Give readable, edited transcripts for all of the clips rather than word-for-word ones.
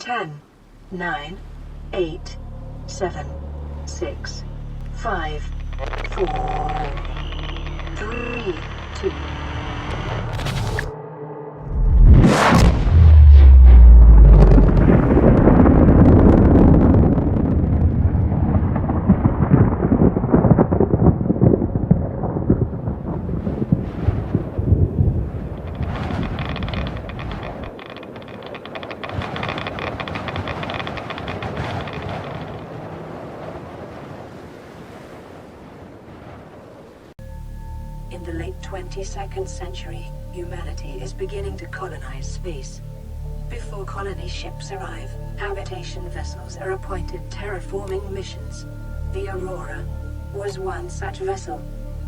10, 9, 8, 7, 6, 5, 4, 3, 2. In the late 22nd century, humanity is beginning to colonize space. Before colony ships arrive, habitation vessels are appointed terraforming missions. The Aurora was one such vessel.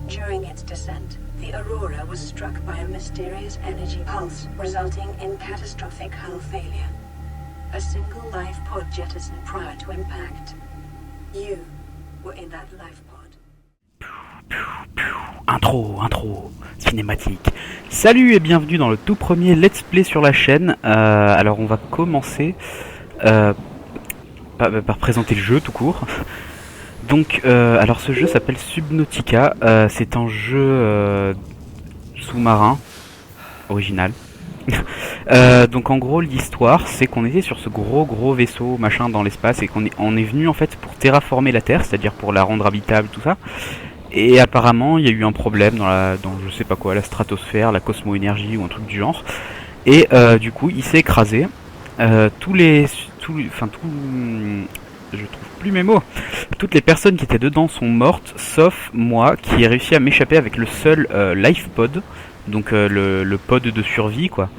During its descent, the Aurora was struck by a mysterious energy pulse, resulting in catastrophic hull failure. A single life pod jettisoned prior to impact. You were in that life pod. Intro, cinématique. Salut et bienvenue dans le tout premier let's play sur la chaîne. Alors on va commencer par présenter le jeu tout court. Donc alors ce jeu s'appelle Subnautica, c'est un jeu sous-marin original. Donc en gros l'histoire c'est qu'on était sur ce gros vaisseau machin dans l'espace et on est venu en fait pour terraformer la Terre, c'est-à-dire pour la rendre habitable, tout ça. Et apparemment, il y a eu un problème dans je sais pas quoi, la stratosphère, la cosmo-énergie ou un truc du genre. Et du coup, il s'est écrasé. Je trouve plus mes mots. Toutes les personnes qui étaient dedans sont mortes, sauf moi, qui ai réussi à m'échapper avec le seul life pod, donc le pod de survie, quoi.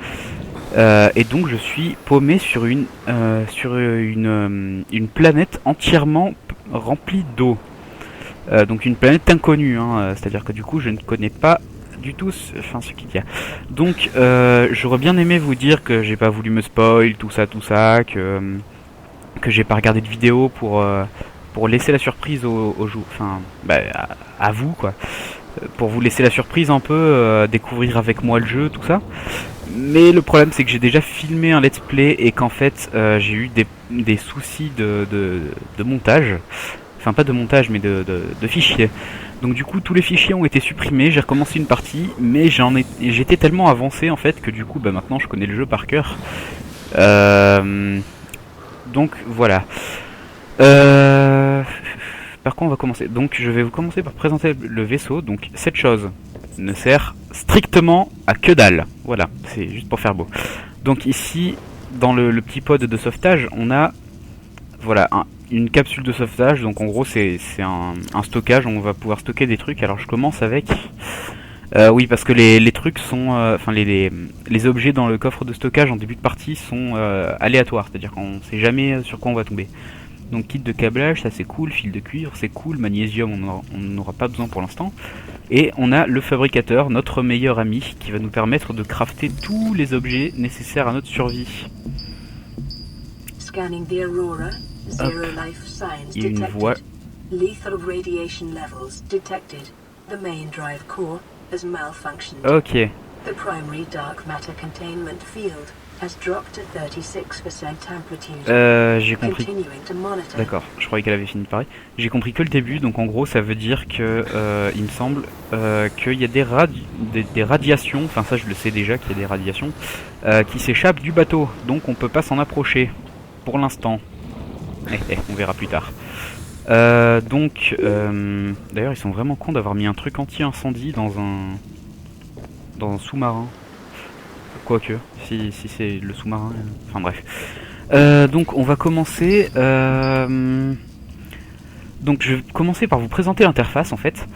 Et donc, je suis paumé sur une planète entièrement remplie d'eau. Donc une planète inconnue, hein, c'est-à-dire que du coup je ne connais pas du tout ce qu'il y a. Donc j'aurais bien aimé vous dire que j'ai pas voulu me spoil, tout ça, que j'ai pas regardé de vidéo pour laisser la surprise aux à vous quoi. Pour vous laisser la surprise un peu, découvrir avec moi le jeu, tout ça. Mais le problème c'est que j'ai déjà filmé un let's play et qu'en fait j'ai eu des soucis de montage. Enfin pas de montage mais de fichiers. Donc du coup tous les fichiers ont été supprimés, j'ai recommencé une partie, mais j'étais tellement avancé en fait que du coup maintenant je connais le jeu par cœur. Donc voilà. Par contre on va commencer. Donc je vais vous commencer par présenter le vaisseau. Donc cette chose ne sert strictement à que dalle. Voilà, c'est juste pour faire beau. Donc ici dans le petit pod de sauvetage on a voilà une capsule de sauvetage, donc en gros c'est un stockage, on va pouvoir stocker des trucs. Alors je commence avec oui parce que les trucs sont les objets dans le coffre de stockage en début de partie sont aléatoires, c'est à dire qu'on sait jamais sur quoi on va tomber. Donc kit de câblage, ça c'est cool, fil de cuivre c'est cool, magnésium on n'en aura pas besoin pour l'instant. Et on a le fabricateur, notre meilleur ami, qui va nous permettre de crafter tous les objets nécessaires à notre survie. Scanning the Aurora. Zero life signs detected. Lethal radiation levels detected. The main drive core has malfunctioned. Ok. The primary dark matter containment field has dropped to 36% amplitude. J'ai compris. Continuing to monitor. D'accord, je croyais qu'elle avait fini pareil. J'ai compris que le début, donc en gros ça veut dire que il me semble qu'il y a des radiations, enfin ça je le sais déjà qu'il y a des radiations qui s'échappent du bateau, donc on peut pas s'en approcher pour l'instant. On verra plus tard. Donc, d'ailleurs, ils sont vraiment cons d'avoir mis un truc anti-incendie dans un sous-marin. Quoique, si c'est le sous-marin. Enfin bref. Donc, on va commencer. Donc, je vais commencer par vous présenter l'interface en fait.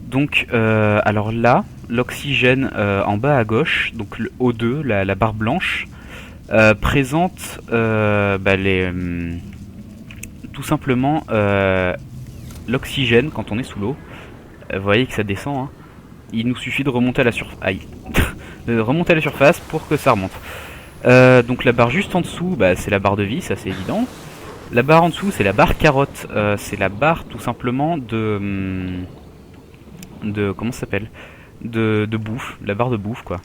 Donc, alors là, l'oxygène en bas à gauche, donc le O2, la barre blanche, présente tout simplement l'oxygène quand on est sous l'eau. Vous voyez que ça descend, hein. Il nous suffit de remonter à la surface pour que ça remonte. Donc la barre juste en dessous, c'est la barre de vie, ça c'est évident. La barre en dessous c'est la barre carotte, c'est la barre tout simplement de comment ça s'appelle, de bouffe, la barre de bouffe quoi.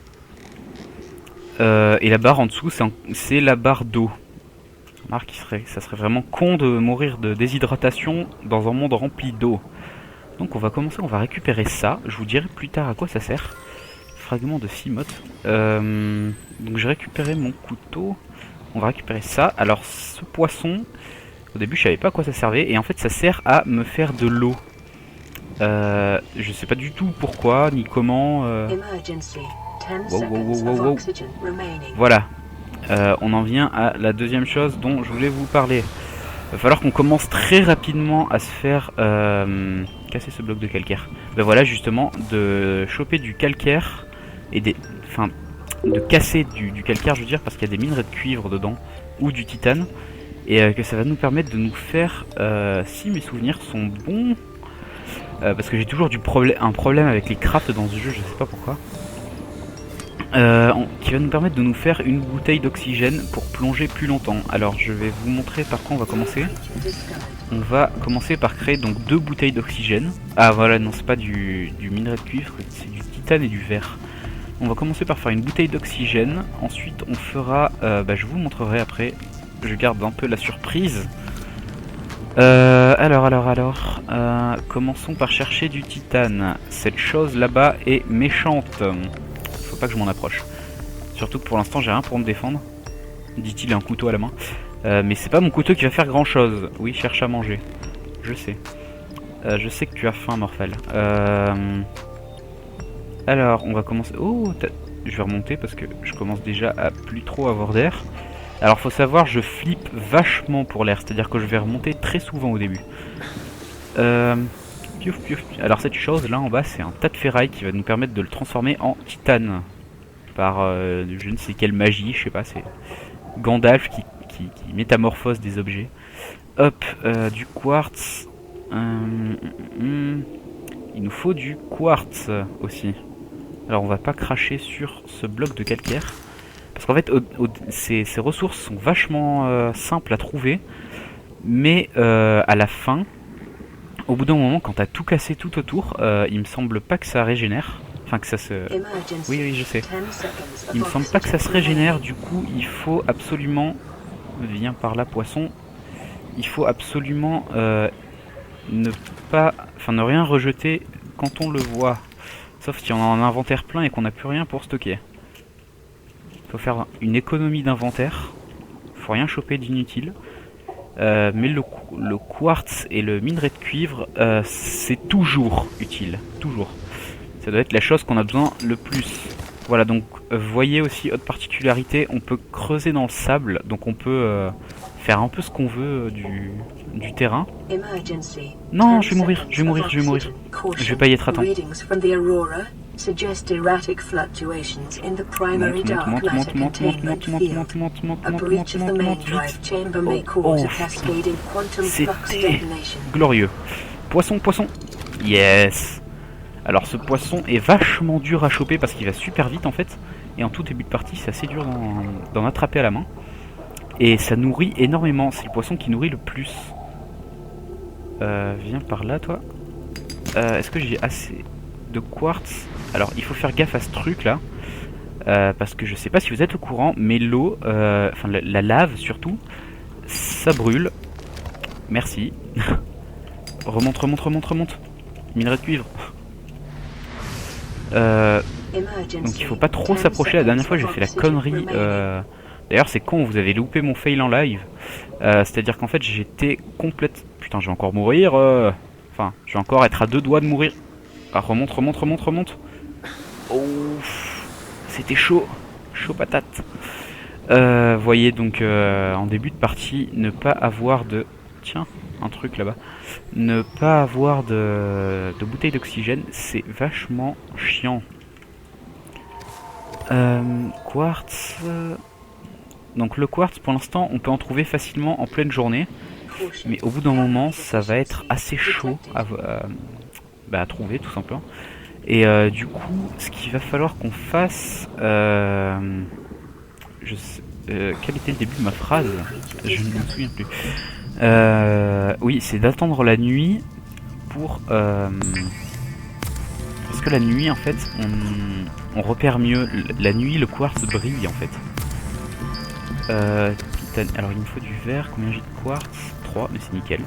Et la barre en dessous c'est la barre d'eau. Remarque, ça serait vraiment con de mourir de déshydratation dans un monde rempli d'eau. Donc on va commencer, on va récupérer ça. Je vous dirai plus tard à quoi ça sert. Fragment de Simote. Donc j'ai récupéré mon couteau. On va récupérer ça. Alors ce poisson, au début je savais pas à quoi ça servait. Et en fait ça sert à me faire de l'eau. Je sais pas du tout pourquoi, ni comment. Wow. Voilà. On en vient à la deuxième chose dont je voulais vous parler. Il va falloir qu'on commence très rapidement à se faire casser ce bloc de calcaire. Ben voilà, justement, de choper du calcaire et de casser du calcaire, je veux dire, parce qu'il y a des minerais de cuivre dedans ou du titane, et que ça va nous permettre de nous faire, si mes souvenirs sont bons, parce que j'ai toujours un problème avec les crafts dans ce jeu, je sais pas pourquoi. Qui va nous permettre de nous faire une bouteille d'oxygène pour plonger plus longtemps. Alors je vais vous montrer par quoi on va commencer. On va commencer par créer donc 2 bouteilles d'oxygène. Ah voilà, non c'est pas du minerai de cuivre, c'est du titane et du verre. On va commencer par faire une bouteille d'oxygène. Ensuite on fera, je vous montrerai après, je garde un peu la surprise. Alors, commençons par chercher du titane. Cette chose là-bas est méchante. Faut pas que je m'en approche. Surtout que pour l'instant j'ai rien pour me défendre. Dit-il un couteau à la main. Mais c'est pas mon couteau qui va faire grand chose. Oui, cherche à manger. Je sais. Je sais que tu as faim, Morphel. Alors, on va commencer... Oh, je vais remonter parce que je commence déjà à plus trop avoir d'air. Alors faut savoir, je flippe vachement pour l'air. C'est-à-dire que je vais remonter très souvent au début. Alors cette chose là en bas, c'est un tas de ferraille qui va nous permettre de le transformer en titane. Par je ne sais quelle magie, je sais pas, c'est Gandalf qui métamorphose des objets. Hop, du quartz. Il nous faut du quartz aussi. Alors on va pas cracher sur ce bloc de calcaire. Parce qu'en fait, ces ressources sont vachement simples à trouver. Mais à la fin... Au bout d'un moment, quand t'as tout cassé tout autour, il me semble pas que ça régénère. Enfin, que ça se... Oui, je sais. Il me semble pas que ça se régénère, du coup, il faut absolument... Viens par là, poisson. Il faut absolument ne rien rejeter quand on le voit. Sauf si on a un inventaire plein et qu'on n'a plus rien pour stocker. Il faut faire une économie d'inventaire. Faut rien choper d'inutile. Mais le quartz et le minerai de cuivre, c'est toujours utile, toujours. Ça doit être la chose qu'on a besoin le plus. Voilà, donc voyez aussi, autre particularité, on peut creuser dans le sable, donc on peut faire un peu ce qu'on veut du terrain. Non, je vais mourir. Je vais pas y être à temps. C'était glorieux. Poisson. Yes. Alors ce poisson est vachement dur à choper parce qu'il va super vite en fait. Et en tout début de partie, c'est assez dur d'en attraper à la main. Et ça nourrit énormément. C'est le poisson qui nourrit le plus. Viens par là, toi. Est-ce que j'ai assez de quartz? Alors, il faut faire gaffe à ce truc là. Parce que je sais pas si vous êtes au courant, mais l'eau, enfin la lave surtout, ça brûle. Merci. remonte. Minerai de cuivre. Donc il faut pas trop s'approcher. La dernière fois j'ai fait la connerie. D'ailleurs c'est con, vous avez loupé mon fail en live. C'est-à-dire qu'en fait j'étais complète. Putain, je vais encore mourir. Enfin, je vais encore être à 2 doigts de mourir. Ah, remonte. Oh, c'était chaud. Chaud patate. Voyez donc en début de partie, ne pas avoir de... Tiens, un truc là-bas. Ne pas avoir de bouteille d'oxygène, c'est vachement chiant. Quartz... Donc le quartz, pour l'instant, on peut en trouver facilement en pleine journée. Mais au bout d'un moment, ça va être assez chaud à trouver, tout simplement. Et du coup, ce qu'il va falloir qu'on fasse... quel était le début de ma phrase? Je ne me souviens plus. Oui, c'est d'attendre la nuit pour... parce que la nuit, en fait, on repère mieux. La nuit, le quartz brille, en fait. titane. Alors il me faut du verre, combien j'ai de quartz? 3, mais c'est nickel.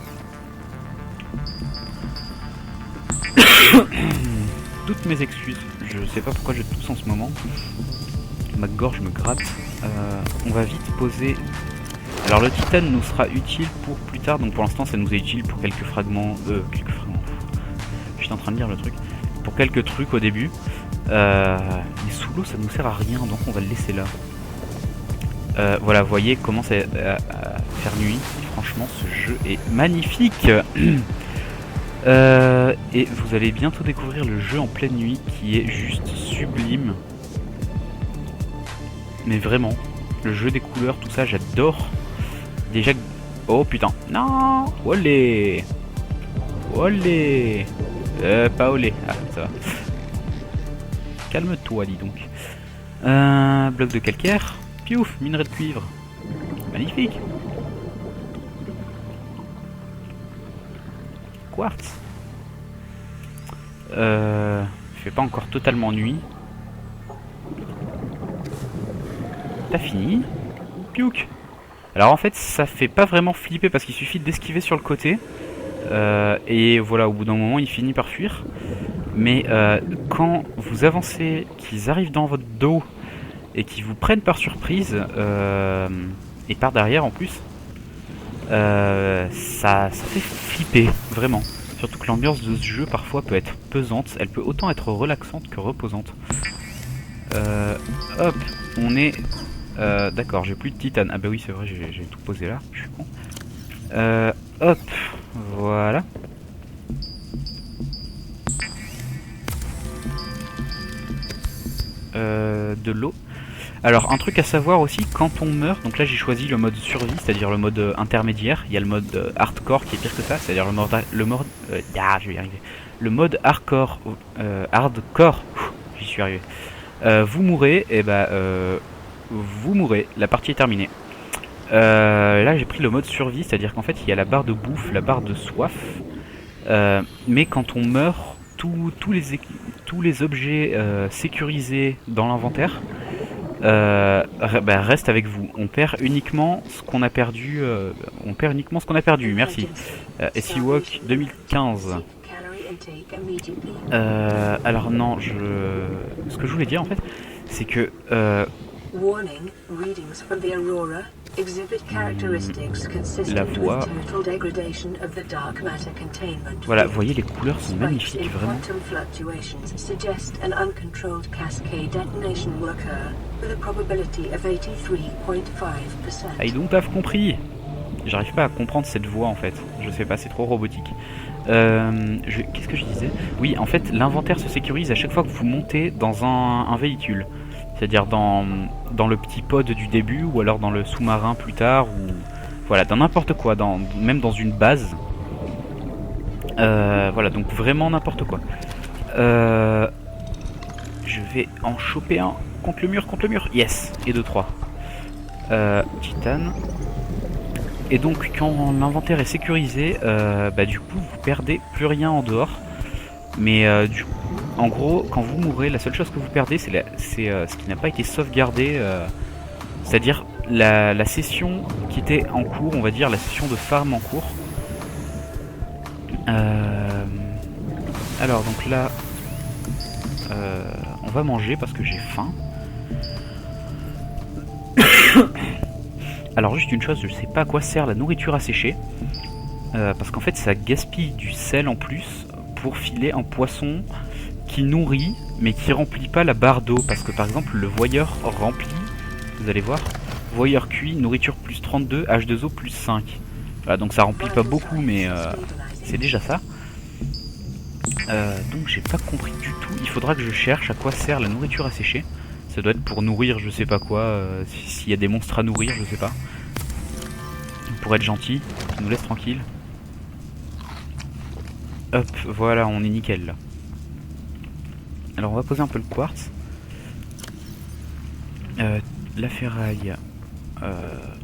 Toutes mes excuses, je sais pas pourquoi je tousse en ce moment. Ma gorge me gratte. On va vite poser... Alors le titane nous sera utile pour plus tard, donc pour l'instant ça nous est utile pour quelques fragments... Je suis en train de lire le truc. Pour quelques trucs au début. Mais sous l'eau ça nous sert à rien, donc on va le laisser là. Voilà, vous voyez comment c'est à faire nuit. Franchement ce jeu est magnifique. Et vous allez bientôt découvrir le jeu en pleine nuit qui est juste sublime. Mais vraiment, le jeu des couleurs, tout ça, j'adore. Déjà... Oh putain, non. Olé. Olé. Pas olé. Ah, ça va. Calme-toi, dis donc. Bloc de calcaire. Piouf, minerai de cuivre. Magnifique. Quartz. Il fait pas encore totalement nuit. T'as fini? Piouk. Alors en fait ça fait pas vraiment flipper parce qu'il suffit d'esquiver sur le côté. Et voilà, au bout d'un moment il finit par fuir. Mais quand vous avancez, qu'ils arrivent dans votre dos et qu'ils vous prennent par surprise, et par derrière en plus, ça fait flipper, vraiment. Surtout que l'ambiance de ce jeu parfois peut être pesante, elle peut autant être relaxante que reposante. Hop, on est... d'accord, j'ai plus de titane. Ah bah oui c'est vrai, j'ai tout posé là, je suis con. Hop, voilà. De l'eau. Alors un truc à savoir aussi, quand on meurt, donc là j'ai choisi le mode survie, c'est-à-dire le mode intermédiaire. Il y a le mode hardcore qui est pire que ça, c'est-à-dire je vais y arriver. Le mode hardcore, j'y suis arrivé. Vous mourrez, et bah vous mourrez, la partie est terminée. Là j'ai pris le mode survie, c'est-à-dire qu'en fait il y a la barre de bouffe, la barre de soif, mais quand on meurt, tous les objets sécurisés dans l'inventaire restent avec vous. On perd uniquement ce qu'on a perdu. Merci. Essiwok 2015. Alors non, ce que je voulais dire en fait, c'est que Warning, readings from the aurora exhibit characteristics consistent with total degradation of the dark matter containment. Voilà, vous voyez les couleurs sont magnifiques, vraiment. Quantum fluctuations suggest an uncontrolled cascade detonation will occur with a probability of 83.5%. I don't have compris. J'arrive pas à comprendre cette voix en fait. Je sais pas, c'est trop robotique. Qu'est-ce que je disais? Oui, en fait, l'inventaire se sécurise à chaque fois que vous montez dans un véhicule. C'est-à-dire dans le petit pod du début, ou alors dans le sous-marin plus tard, ou voilà, dans n'importe quoi, même dans une base. Voilà, donc vraiment n'importe quoi. Je vais en choper un contre le mur, yes, et 2-3. Titane. Et donc quand l'inventaire est sécurisé, du coup vous perdez plus rien en dehors. Mais en gros, quand vous mourrez, la seule chose que vous perdez, c'est ce qui n'a pas été sauvegardé, c'est-à-dire la session qui était en cours, on va dire la session de farm en cours. Alors donc là, on va manger parce que j'ai faim. Alors juste une chose, je sais pas à quoi sert la nourriture asséchée, parce qu'en fait ça gaspille du sel en plus pour filer un poisson qui nourrit mais qui remplit pas la barre d'eau, parce que par exemple le voyeur remplit, vous allez voir, voyeur cuit, nourriture plus 32, H2O plus 5. Voilà, donc ça remplit pas beaucoup mais c'est déjà ça. Donc j'ai pas compris du tout, il faudra que je cherche à quoi sert la nourriture asséchée. Ça doit être pour nourrir je sais pas quoi, s'il y a des monstres à nourrir, je sais pas. Pour être gentil, qui nous laisse tranquille. Hop, voilà, on est nickel là. Alors on va poser un peu le quartz. La ferraille.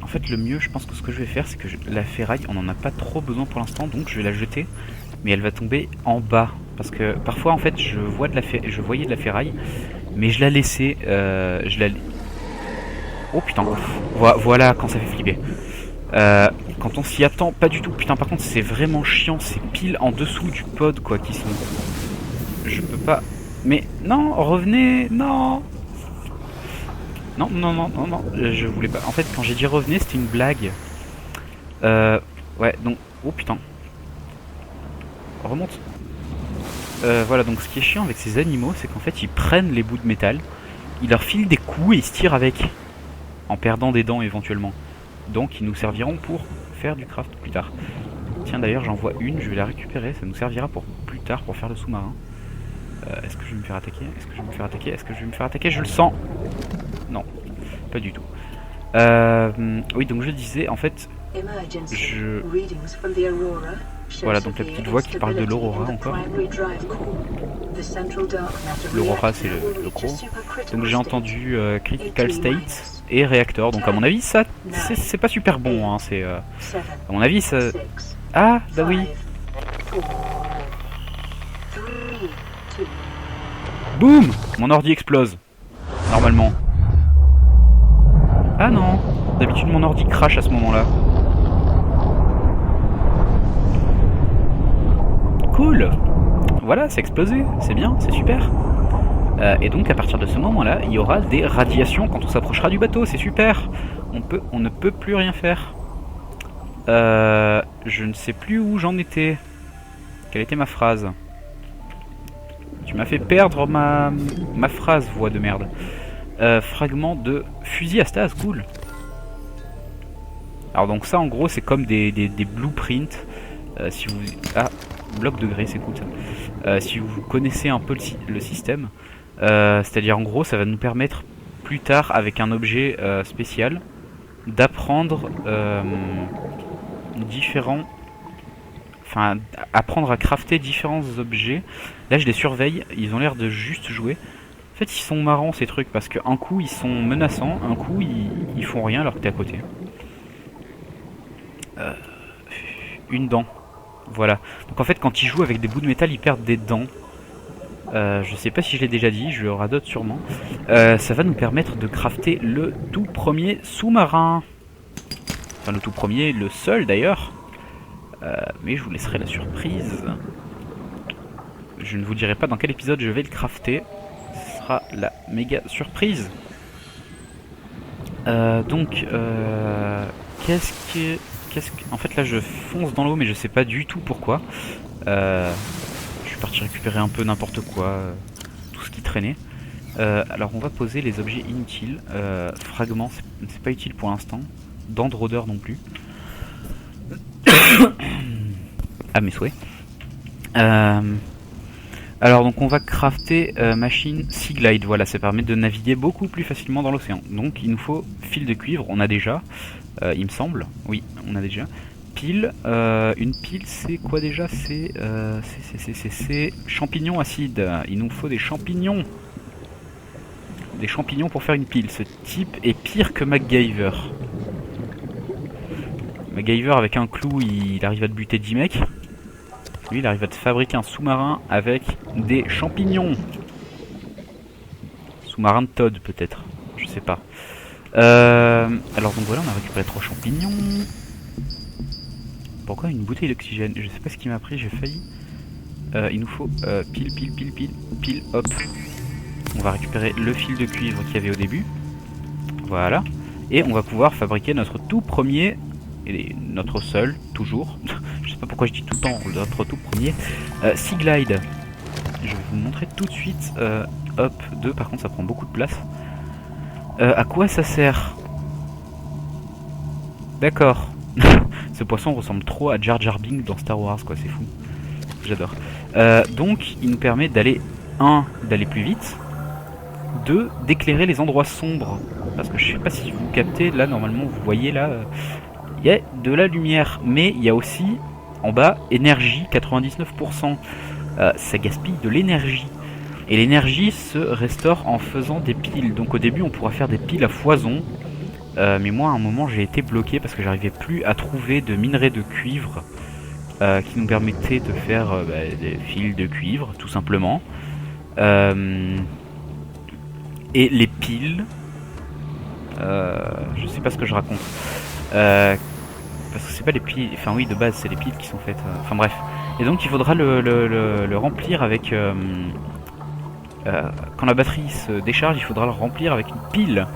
En fait le mieux, je pense que ce que je vais faire, c'est que la ferraille, on n'en a pas trop besoin pour l'instant, donc je vais la jeter. Mais elle va tomber en bas. Parce que parfois en fait je voyais de la ferraille, mais je la laissais. Oh putain, voilà quand ça fait flipper. Quand on s'y attend pas du tout. Putain, par contre, c'est vraiment chiant. C'est pile en dessous du pod, quoi, qui sont. Je peux pas. Mais non, revenez, non. Non, non, non, non, non. Je voulais pas. En fait, quand j'ai dit revenez, c'était une blague. Ouais, donc. Oh putain. Remonte. Voilà, donc ce qui est chiant avec ces animaux, c'est qu'en fait, ils prennent les bouts de métal, ils leur filent des coups et ils se tirent avec. En perdant des dents éventuellement. Donc, ils nous serviront pour faire du craft plus tard. Tiens, d'ailleurs, j'en vois une, je vais la récupérer, ça nous servira pour plus tard pour faire le sous-marin. Est-ce que je vais me faire attaquer? Est-ce que je vais me faire attaquer? Est-ce que je vais me faire attaquer? Je le sens! Non, pas du tout. Oui, donc je disais, en fait, voilà, donc la petite voix qui parle de l'Aurora encore. L'Aurora, c'est le gros. Donc j'ai entendu Critical State et Reactor. Donc à mon avis, ça, c'est pas super bon. Hein, c'est, à mon avis, ça... Ah, bah oui. Boum! Mon ordi explose. Normalement. Ah non. D'habitude, mon ordi crash à ce moment-là. Cool. Voilà, c'est explosé. C'est bien, c'est super. Et donc, à partir de ce moment-là, il y aura des radiations quand on s'approchera du bateau. C'est super. On ne peut plus rien faire. Je ne sais plus où j'en étais. Quelle était ma phrase? Tu m'as fait perdre ma phrase, voix de merde. Fragment de fusil à stase, cool. Alors donc ça, en gros, c'est comme des blueprints. Si vous... Ah, bloc de grès, c'est cool ça. Si vous connaissez un peu le système, c'est-à-dire en gros, ça va nous permettre plus tard, avec un objet spécial, d'apprendre différents... Enfin, apprendre à crafter différents objets. Là, je les surveille, ils ont l'air de juste jouer. En fait, ils sont marrants ces trucs, parce qu'un coup, ils sont menaçants, un coup, ils font rien alors que t'es à côté. Une dent. Voilà. Donc en fait, quand ils jouent avec des bouts de métal, ils perdent des dents. Je sais pas si je l'ai déjà dit, je le radote sûrement. Ça va nous permettre de crafter le tout premier sous-marin. Enfin, le tout premier, le seul d'ailleurs. Mais je vous laisserai la surprise. Je ne vous dirai pas dans quel épisode je vais le crafter. Ce sera la méga surprise. Donc, en fait là je fonce dans l'eau mais je sais pas du tout pourquoi. Je suis parti récupérer un peu n'importe quoi, tout ce qui traînait. Alors on va poser les objets inutiles. Fragments, c'est pas utile pour l'instant. Dents de rôdeur non plus. À mes souhaits. Alors donc on va crafter machine Sea Glide, voilà, ça permet de naviguer beaucoup plus facilement dans l'océan. Donc il nous faut fil de cuivre, on a déjà, il me semble, oui, on a déjà. Pile, une pile c'est quoi déjà? C'est champignons acides, il nous faut des champignons. Des champignons pour faire une pile, ce type est pire que MacGyver. MacGyver avec un clou il arrive à te buter 10 mecs. Lui, il arrive à te fabriquer un sous-marin avec des champignons. Sous-marin de Todd, peut-être. Je sais pas. Alors, donc voilà, on a récupéré 3 champignons. Pourquoi une bouteille d'oxygène? Je sais pas ce qui m'a pris, j'ai failli. Il nous faut pile, hop. On va récupérer le fil de cuivre qu'il y avait au début. Voilà. Et on va pouvoir fabriquer notre tout premier... Et notre seul, toujours. Je sais pas pourquoi je dis tout le temps notre tout premier. Sea Glide. Je vais vous montrer tout de suite. Hop, 2, par contre ça prend beaucoup de place. À quoi ça sert? D'accord. Ce poisson ressemble trop à Jar Jar Binks dans Star Wars, quoi, c'est fou. J'adore. Donc, il nous permet d'aller, d'aller plus vite. 2, d'éclairer les endroits sombres. Parce que je sais pas si vous captez, là, normalement, vous voyez, là... il y a de la lumière, mais il y a aussi en bas énergie, 99%. Ça gaspille de l'énergie. Et l'énergie se restaure en faisant des piles. Donc au début on pourra faire des piles à foison. Mais moi à un moment j'ai été bloqué parce que j'arrivais plus à trouver de minerai de cuivre qui nous permettait de faire des fils de cuivre tout simplement. Et les piles... Je sais pas ce que je raconte. Parce que c'est pas les piles, enfin oui de base c'est les piles qui sont faites, enfin bref. Et donc il faudra le remplir avec... quand la batterie se décharge, il faudra le remplir avec une pile.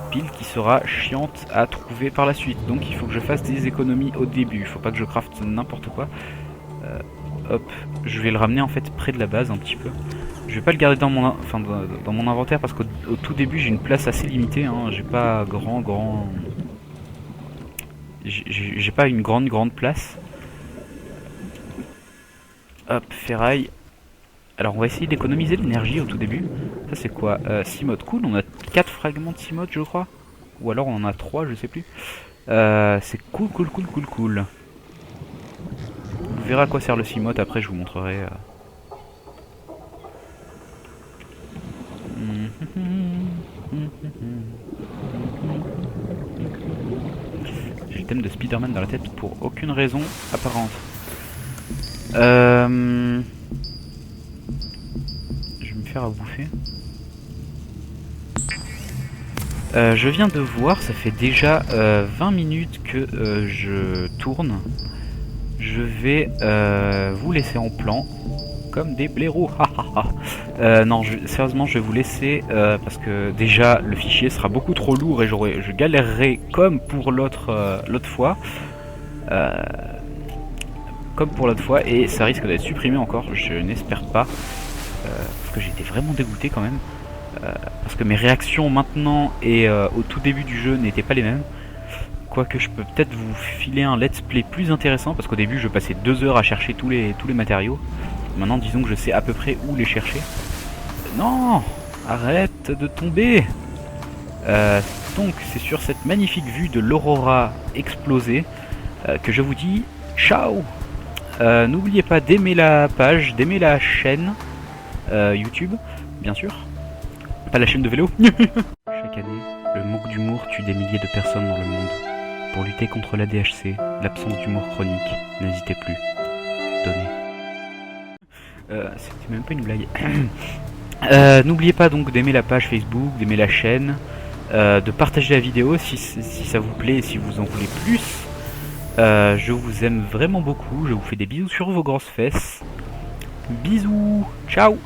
Pile qui sera chiante à trouver par la suite. Donc il faut que je fasse des économies au début. Il faut pas que je crafte n'importe quoi. Hop, je vais le ramener en fait près de la base un petit peu. Je vais pas le garder dans mon, dans mon inventaire parce qu'au tout début j'ai une place assez limitée. Hein. J'ai pas j'ai pas une grande place. Hop, ferraille. Alors on va essayer d'économiser l'énergie au tout début. Ça c'est quoi 6 modes, cool, on a 4 fragments de 6 modes je crois. Ou alors on en a 3, je sais plus. C'est cool. Vous verrez à quoi sert le 6 mode, après je vous montrerai. J'ai le thème de Spider-Man dans la tête pour aucune raison apparente. Je vais me faire à bouffer. Je viens de voir, ça fait déjà 20 minutes que je tourne. Je vais vous laisser en plan comme des blaireaux. Non, sérieusement, je vais vous laisser parce que déjà le fichier sera beaucoup trop lourd et je galérerai comme pour l'autre fois. Comme pour l'autre fois, et ça risque d'être supprimé encore, je n'espère pas. Parce que j'étais vraiment dégoûté quand même. Parce que mes réactions maintenant et au tout début du jeu n'étaient pas les mêmes. Quoique je peux peut-être vous filer un let's play plus intéressant, parce qu'au début je passais 2 heures à chercher tous les matériaux. Maintenant disons que je sais à peu près où les chercher. Non, arrête de tomber. Donc c'est sur cette magnifique vue de l'aurora explosée que je vous dis ciao. N'oubliez pas d'aimer la page, d'aimer la chaîne YouTube, bien sûr. Pas la chaîne de vélo. Chaque année, le manque d'humour tue des milliers de personnes dans le monde. Pour lutter contre l'ADHC, l'absence d'humour chronique, n'hésitez plus. Donnez. C'était même pas une blague. N'oubliez pas donc d'aimer la page Facebook, d'aimer la chaîne, de partager la vidéo si ça vous plaît et si vous en voulez plus. Je vous aime vraiment beaucoup, je vous fais des bisous sur vos grosses fesses. Bisous, ciao.